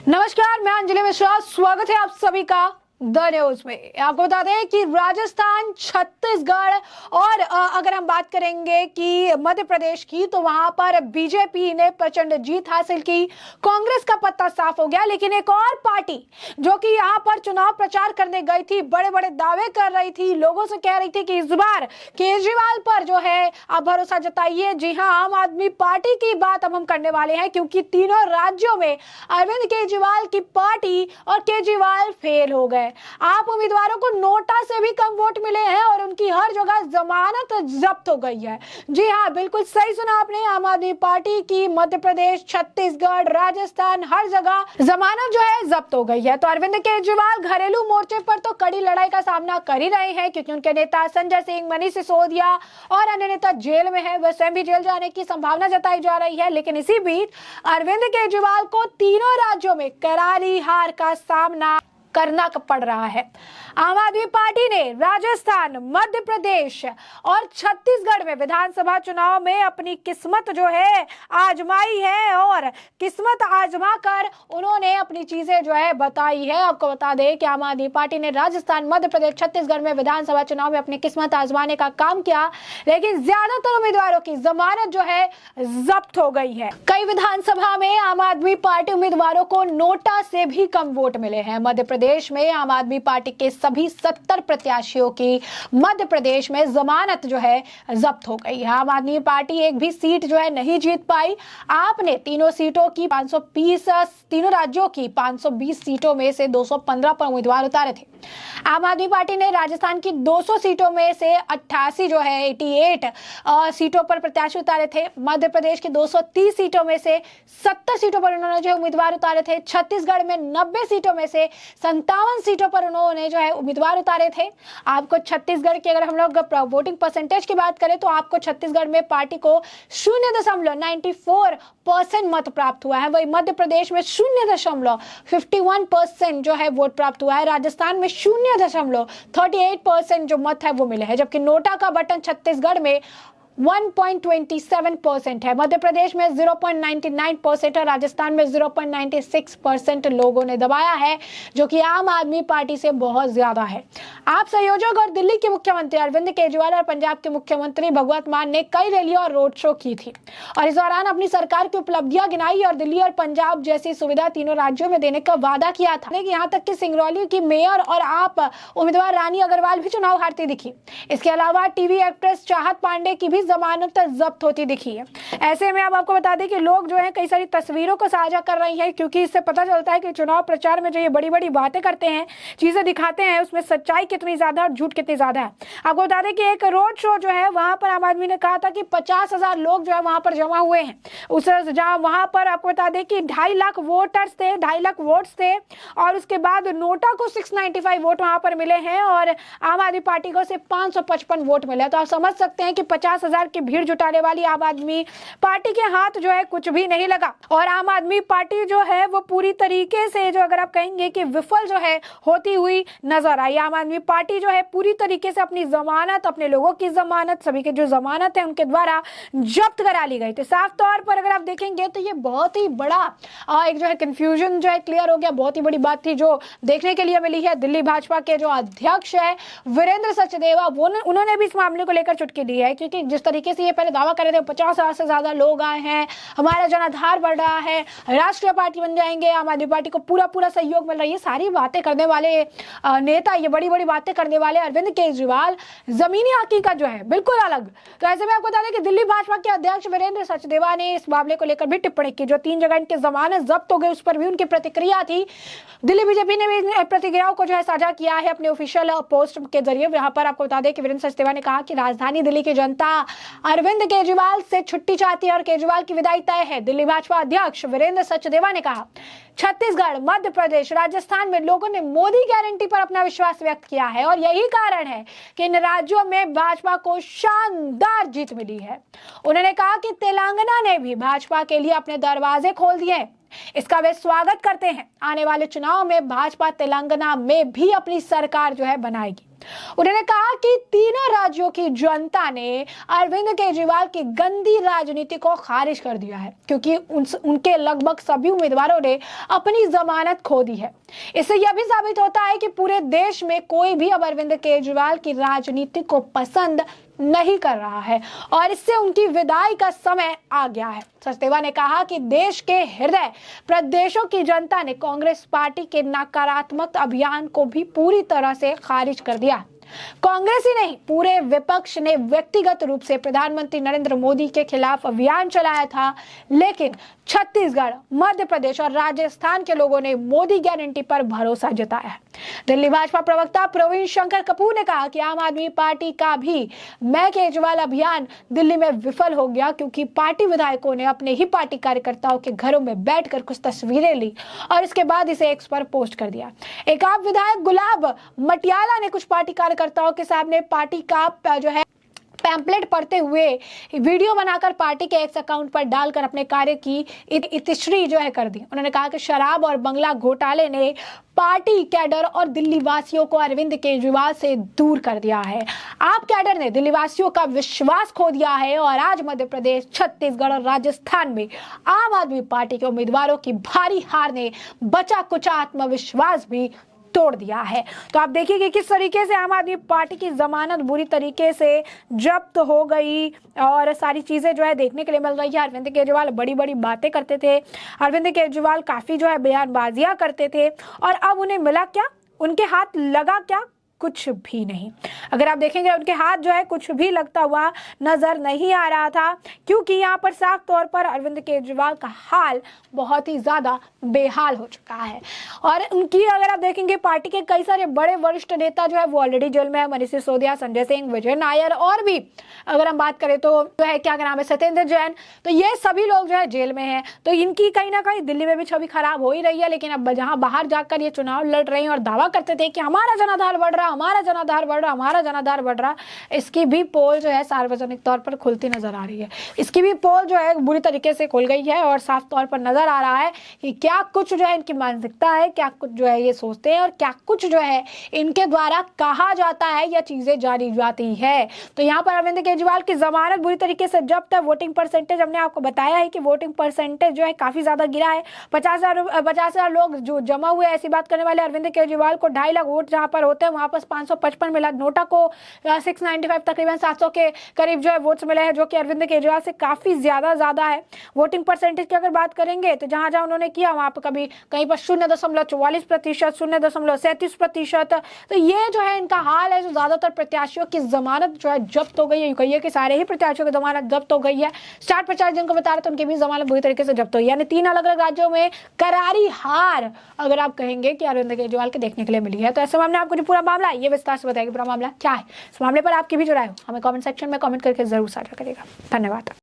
नमस्कार, मैं अंजलि मिश्रा। स्वागत है आप सभी का द न्यूज में। आपको बता दें कि राजस्थान, छत्तीसगढ़ और अगर हम बात करेंगे कि मध्य प्रदेश की, तो वहां पर बीजेपी ने प्रचंड जीत हासिल की। कांग्रेस का पत्ता साफ हो गया, लेकिन एक और पार्टी जो कि यहां पर चुनाव प्रचार करने गई थी, बड़े बड़े दावे कर रही थी, लोगों से कह रही थी कि इस बार केजरीवाल पर जो है आप भरोसा जताइए। जी हां, आम आदमी पार्टी की बात अब हम करने वाले हैं, क्योंकि तीनों राज्यों में अरविंद केजरीवाल की पार्टी और केजरीवाल फेल हो गए। आप उम्मीदवारों को नोटा से भी कम वोट मिले हैं और उनकी हर जगह जमानत जब्त हो गई है। जी हां, बिल्कुल सही सुना आपने। आम आदमी पार्टी की मध्य प्रदेश, छत्तीसगढ़, राजस्थान, हर जगह जमानत जो है जब्त हो गई है। तो अरविंद केजरीवाल घरेलू मोर्चे पर तो कड़ी लड़ाई का सामना कर ही रहे हैं, क्योंकि उनके नेता संजय सिंह, मनीष सिसोदिया और अन्य नेता जेल में है। वह स्वयं भी जेल जाने की संभावना जताई जा रही है। लेकिन इसी बीच अरविंद केजरीवाल को तीनों राज्यों में करारी हार का सामना करना पड़ रहा है। आम आदमी पार्टी ने राजस्थान, मध्य प्रदेश और छत्तीसगढ़ में विधानसभा चुनाव में अपनी किस्मत जो है आजमाई है, और किस्मत आजमा कर उन्होंने अपनी चीजें जो है बताई है। आपको बता दें कि आम आदमी पार्टी ने राजस्थान, मध्य प्रदेश, छत्तीसगढ़ में विधानसभा चुनाव में अपनी किस्मत आजमाने का काम किया, लेकिन ज्यादातर उम्मीदवारों की जमानत जो है जब्त हो गई है। कई विधानसभा में आम आदमी पार्टी उम्मीदवारों को नोटा से भी कम वोट मिले हैं। मध्य प्रदेश में आम आदमी पार्टी के सभी 70 प्रत्याशियों की मध्य प्रदेश में जमानत जो है जब्त हो गई है। आम आदमी पार्टी एक भी सीट जो है नहीं जीत पाई। आपने तीनों सीटों की 520, तीनों राज्यों की 520 सीटों में से 215 पर उम्मीदवार उतारे थे। आम आदमी पार्टी ने राजस्थान की 200 सीटों में से 88 जो है 88 सीटों पर प्रत्याशी उतारे थे। मध्य प्रदेश की 230 सीटों में से 70 सीटों पर उन्होंने जो उम्मीदवार उतारे थे। छत्तीसगढ़ में 90 सीटों में से 57 सीटों पर उन्होंने जो है उम्मीदवार उतारे थे। आपको छत्तीसगढ़ की अगर हम लोग वोटिंग परसेंटेज की बात करें, तो आपको छत्तीसगढ़ में पार्टी को 0.94% मत प्राप्त हुआ है। वही मध्य प्रदेश में 0.51% जो है वोट प्राप्त हुआ है। राजस्थान में 0.38% जो मत है वो मिले हैं, जबकि नोटा का बटन छत्तीसगढ़ में 1.27% है। मध्य प्रदेश में 0.99% और राजस्थान में 0.96% लोगों ने दबाया है, जो कि आम आदमी पार्टी से बहुत ज्यादा है। आप संयोजक और दिल्ली के मुख्यमंत्री अरविंद केजरीवाल और पंजाब के मुख्यमंत्री भगवंत मान ने कई रैलियां और रोड शो की थी, और इस दौरान अपनी सरकार की उपलब्धियां गिनाई और दिल्ली और पंजाब जैसी सुविधा तीनों राज्यों में देने का वादा किया था। लेकिन यहाँ तक कि सिंगरौली की मेयर और आप उम्मीदवार रानी अग्रवाल भी चुनाव हारती दिखी। इसके अलावा टीवी एक्ट्रेस चाहत पांडे की भी जमानत जब्त होती दिखी है। ऐसे में अब आपको बता दें कि लोग जो है कई सारी तस्वीरों को साझा कर रही हैं, क्योंकि इससे पता चलता है कि चुनाव प्रचार में जो ये बड़ी बड़ी बातें करते हैं, चीजें दिखाते हैं, उसमें सच्चाई कितनी ज्यादा और झूठ कितनी ज्यादा है। आपको बता दें कि एक रोड शो जो है वहां पर आम आदमी ने कहा था कि 50,000 लोग जो है वहां पर जमा हुए हैं। उस जहां वहां पर आपको बता दें कि 2.5 लाख वोटर्स थे, 2.5 लाख वोट्स थे, और उसके बाद नोटा को 695 वोट वहां पर मिले हैं और आम आदमी पार्टी को सिर्फ 555 वोट मिले। तो आप समझ सकते हैं कि 50,000 की भीड़ जुटाने वाली आम आदमी पार्टी के हाथ जो है कुछ भी नहीं लगा, और आम आदमी पार्टी जो है वो पूरी तरीके से, जो अगर आप कहेंगे कि विफल जो है होती हुई नजर आई। आम आदमी पार्टी जो है पूरी तरीके से अपनी जमानत, अपने लोगों की जमानत, सभी के जो जमानत है उनके द्वारा जब्त करा ली गई। तो साफ तौर पर अगर आप देखेंगे तो ये बहुत ही बड़ा एक जो है कंफ्यूजन जो है क्लियर हो गया। बहुत ही बड़ी बात थी जो देखने के लिए मिली है। दिल्ली भाजपा के जो अध्यक्ष है वीरेंद्र सचदेवा, उन्होंने भी इस मामले को लेकर चुटकी दी है, क्योंकि जिस तरीके से ये पहले दावा कर रहे थे 50,000 से ज्यादा लोग आए हैं, हमारा जनाधार बढ़ रहा है, राष्ट्रीय पार्टी बन जाएंगे, आम आदमी पार्टी को पूरा पूरा सहयोग मिल रहा है, ये सारी बातें करने वाले नेता, ये बड़ी बड़ी बातें करने वाले अरविंद केजरीवाल जमीनी हकीकत जो है बिल्कुल अलग। तो ऐसे में आपको बता दें कि दिल्ली भाजपा के अध्यक्ष वीरेंद्र सचदेवा ने इस मामले को लेकर भी टिप्पणी की। जो 3 जगह इनकी जमानत जब्त हो गई, उस पर भी उनकी प्रतिक्रिया थी। दिल्ली बीजेपी ने भी प्रतिक्रियाओं को जो है साझा किया है अपने ऑफिशियल पोस्ट के जरिए। यहाँ पर आपको बता दें कि वीरेंद्र सचदेवा ने कहा कि राजधानी दिल्ली की जनता अरविंद केजरीवाल से छुट्टी चाहती है और केजरीवाल की विदाई तय है। दिल्ली भाजपा अध्यक्ष वीरेंद्र सचदेवा ने कहा, छत्तीसगढ़, मध्य प्रदेश, राजस्थान में लोगों ने मोदी गारंटी पर अपना विश्वास व्यक्त किया है, और यही कारण है कि इन राज्यों में भाजपा को शानदार जीत मिली है। उन्होंने कहा कि तेलंगाना ने भी भाजपा के लिए अपने दरवाजे खोल दिए हैं, इसका वे स्वागत करते हैं। आने वाले चुनाव में भाजपा तेलंगाना में भी अपनी सरकार जो है बनाएगी। उन्होंने कहा कि तीनों राज्यों की जनता ने अरविंद केजरीवाल की गंदी राजनीति को खारिज कर दिया है, क्योंकि उनके लगभग सभी उम्मीदवारों ने अपनी जमानत खो दी है। इससे यह भी साबित होता है कि पूरे देश में कोई भी अब अरविंद केजरीवाल की राजनीति को पसंद नहीं कर रहा है और इससे उनकी विदाई का समय आ गया है। सचदेवा ने कहा कि देश के हृदय प्रदेशों की जनता ने कांग्रेस पार्टी के नकारात्मक अभियान को भी पूरी तरह से खारिज कर दिया। कांग्रेस ही नहीं, पूरे विपक्ष ने व्यक्तिगत रूप से प्रधानमंत्री नरेंद्र मोदी के खिलाफ अभियान चलाया था, लेकिन छत्तीसगढ़, मध्य प्रदेश और राजस्थान के लोगों ने मोदी गारंटी पर भरोसा जताया। दिल्ली भाजपा प्रवक्ता प्रवीण शंकर कपूर ने कहा कि आम आदमी पार्टी का भी मैं केजरीवाल अभियान दिल्ली में विफल हो गया, क्योंकि पार्टी विधायकों ने अपने ही पार्टी कार्यकर्ताओं के घरों में बैठकर कुछ तस्वीरें ली और इसके बाद इसे एक्स पर पोस्ट कर दिया। एक आप विधायक गुलाब मटियाला ने कुछ पार्टी कार्यकर्ताओं के सामने पार्टी का जो है पैम्पलेट पढ़ते हुए वीडियो बनाकर पार्टी के एक्स अकाउंट पर डालकर अपने कार्य की इतिश्री जो है कर दी। उन्होंने कहा कि शराब और बंगला घोटाले ने पार्टी कैडर और दिल्ली वासियों को अरविंद केजरीवाल से दूर कर दिया है। आप कैडर ने दिल्ली वासियों का विश्वास खो दिया है और आज मध्य प्रदेश, छत्तीसगढ़ और राजस्थान में आम आदमी पार्टी के उम्मीदवारों की भारी हार ने बचा कुचा आत्मविश्वास भी तोड़ दिया है। तो आप देखिए कि किस तरीके से आम आदमी पार्टी की जमानत बुरी तरीके से जब्त हो गई और सारी चीजें जो है देखने के लिए मिल रही है। अरविंद केजरीवाल बड़ी बड़ी बातें करते थे, अरविंद केजरीवाल काफी जो है बयानबाजियां करते थे और अब उन्हें मिला क्या, उनके हाथ लगा क्या, कुछ भी नहीं। अगर आप देखेंगे उनके हाथ जो है कुछ भी लगता हुआ नजर नहीं आ रहा था, क्योंकि यहाँ पर साफ तौर पर अरविंद केजरीवाल का हाल बहुत ही ज्यादा बेहाल हो चुका है। और उनकी अगर आप देखेंगे पार्टी के कई सारे बड़े वरिष्ठ नेता जो है वो ऑलरेडी जेल में है। मनीष सिसोदिया, संजय सिंह, विजय नायर और भी अगर हम बात करें तो जो है क्या नाम है, सत्येंद्र जैन, तो ये सभी लोग जो है जेल में हैं। तो इनकी कहीं ना कहीं दिल्ली में भी छवि खराब हो ही रही है। लेकिन अब जहां बाहर जाकर ये चुनाव लड़ रहे हैं और दावा करते थे कि हमारा जनाधार बढ़ रहा, हमारा जनाधार बढ़ रहा, हमारा जनाधार बढ़ रहा, इसकी भी पोल जो है सार्वजनिक तौर पर खुलती नजर आ रही है। इसकी भी पोल जो है बुरी तरीके से खुल गई है और साफ तौर पर नजर आ रहा है कि क्या कुछ जो है इनकी मानसिकता है, क्या कुछ जो है ये सोचते हैं और क्या कुछ जो है इनके द्वारा कहा जाता है या चीजें जानी जाती है। तो यहाँ पर अरविंद केजरीवाल की जमानत बुरी तरीके से जब्त है। वोटिंग परसेंटेज हमने आपको बताया है कि वोटिंग परसेंटेज जो है काफी ज्यादा गिरा है। 50,000 लोग जो जमा हुए, ऐसी बात करने वाले अरविंद केजरीवाल को 2.5 लाख वोट जहां पर होते हैं वहां पर 555 मिला। नोटा को 695 तकरीबन 700 के करीब जो है वोट्स मिले हैं, जो कि अरविंद केजरीवाल से काफी ज्यादा है। वोटिंग परसेंटेज की अगर बात करेंगे तो जहां जहां उन्होंने किया वहां पर कभी कहीं पर 0.44%, 0.37%। तो ये जो है इनका हाल है। जो ज्यादातर प्रत्याशियों की जमानत जो है जब्त हो गई है, कहिए कि सारे ही प्रत्याशियों की जमानत जब्त हो गई है। स्टार प्रचारक जिनको बता रहे थे उनकी भी जमानत बुरी तरीके से जब्त हुई, यानी 3 अलग अलग राज्यों में करारी हार अगर आप कहेंगे कि अरविंद केजरीवाल के देखने के लिए मिली है। तो ऐसे में हमने आपको जो पूरा मामला है ये विस्तार से बताया कि पूरा मामला क्या है। इस मामले पर आपकी भी जो राय हो हमें कमेंट सेक्शन में कमेंट करके जरूर साझा करिएगा। धन्यवाद।